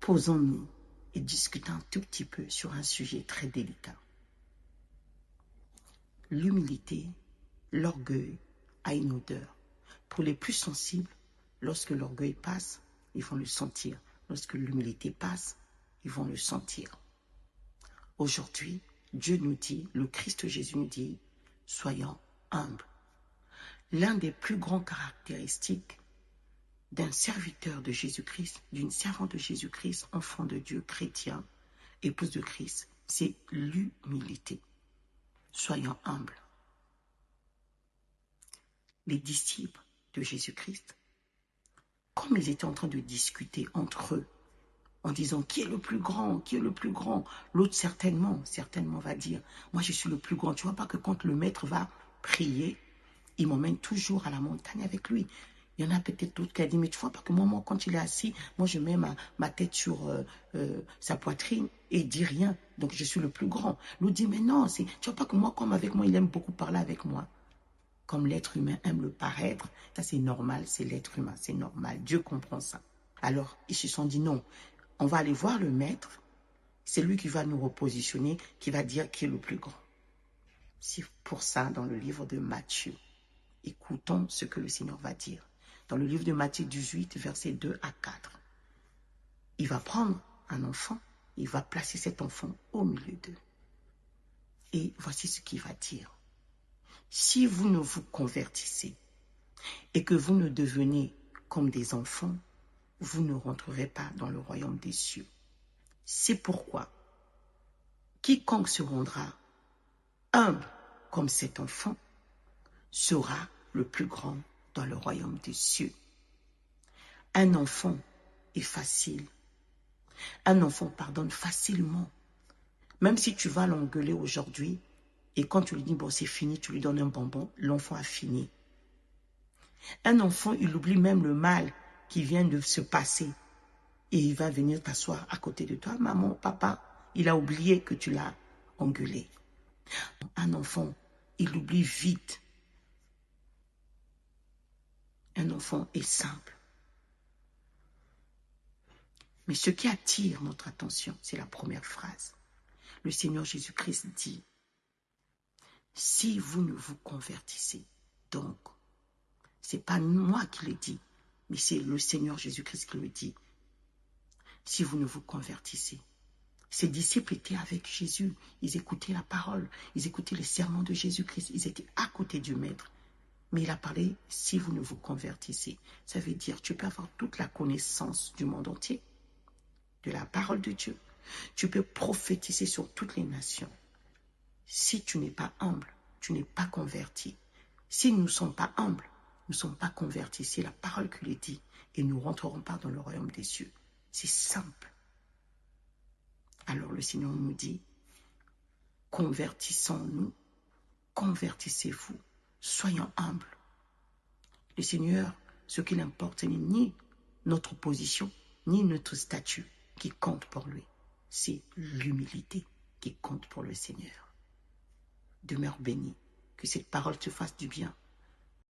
Posons-nous et discutons un tout petit peu sur un sujet très délicat. L'humilité, l'orgueil a une odeur. Pour les plus sensibles, lorsque l'orgueil passe, ils vont le sentir. Lorsque l'humilité passe, ils vont le sentir. Aujourd'hui, Dieu nous dit, le Christ Jésus nous dit, soyons humbles. L'un des plus grands caractéristiques d'un serviteur de Jésus-Christ, d'une servante de Jésus-Christ, enfant de Dieu, chrétien, épouse de Christ, c'est l'humilité. Soyons humbles. Les disciples de Jésus-Christ, comme ils étaient en train de discuter entre eux, en disant qui est le plus grand, qui est le plus grand, l'autre certainement va dire, moi je suis le plus grand. Tu vois pas que quand le maître va prier, il m'emmène toujours à la montagne avec lui. Il y en a peut-être d'autres qui a dit, mais tu vois pas que moi quand il est assis, moi je mets ma tête sur sa poitrine et il dit rien. Donc je suis le plus grand. L'autre dit, mais non, tu vois pas que moi, comme avec moi, il aime beaucoup parler avec moi. Comme l'être humain aime le paraître, ça c'est normal, c'est l'être humain, c'est normal. Dieu comprend ça. Alors, ils se sont dit, non, on va aller voir le maître, c'est lui qui va nous repositionner, qui va dire qui est le plus grand. C'est pour ça, dans le livre de Matthieu, écoutons ce que le Seigneur va dire. Dans le livre de Matthieu 18, versets 2 à 4, il va prendre un enfant, il va placer cet enfant au milieu d'eux. Et voici ce qu'il va dire. Si vous ne vous convertissez et que vous ne devenez comme des enfants, vous ne rentrerez pas dans le royaume des cieux. C'est pourquoi quiconque se rendra humble comme cet enfant sera le plus grand dans le royaume des cieux. Un enfant est facile. Un enfant pardonne facilement. Même si tu vas l'engueuler aujourd'hui et quand tu lui dis bon c'est fini, tu lui donnes un bonbon, l'enfant a fini. Un enfant, il oublie même le mal qui vient de se passer et il va venir t'asseoir à côté de toi. Maman, papa, il a oublié que tu l'as engueulé. Un enfant, il oublie vite. Un enfant est simple. Mais ce qui attire notre attention, c'est la première phrase. Le Seigneur Jésus-Christ dit, si vous ne vous convertissez, donc, ce n'est pas moi qui le dis, mais c'est le Seigneur Jésus-Christ qui le dit. Si vous ne vous convertissez. Ses disciples étaient avec Jésus, ils écoutaient la parole, ils écoutaient les sermons de Jésus-Christ, ils étaient à côté du Maître. Mais il a parlé, si vous ne vous convertissez, ça veut dire tu peux avoir toute la connaissance du monde entier, de la parole de Dieu. Tu peux prophétiser sur toutes les nations. Si tu n'es pas humble, tu n'es pas converti. Si nous ne sommes pas humbles, nous ne sommes pas convertis. C'est la parole qui le dit et nous ne rentrerons pas dans le royaume des cieux. C'est simple. Alors le Seigneur nous dit, convertissons-nous, convertissez-vous, soyons humbles. Le Seigneur, ce qu'il importe, ce n'est ni notre position, ni notre statut qui compte pour lui. C'est l'humilité qui compte pour le Seigneur. Demeure béni, que cette parole te fasse du bien.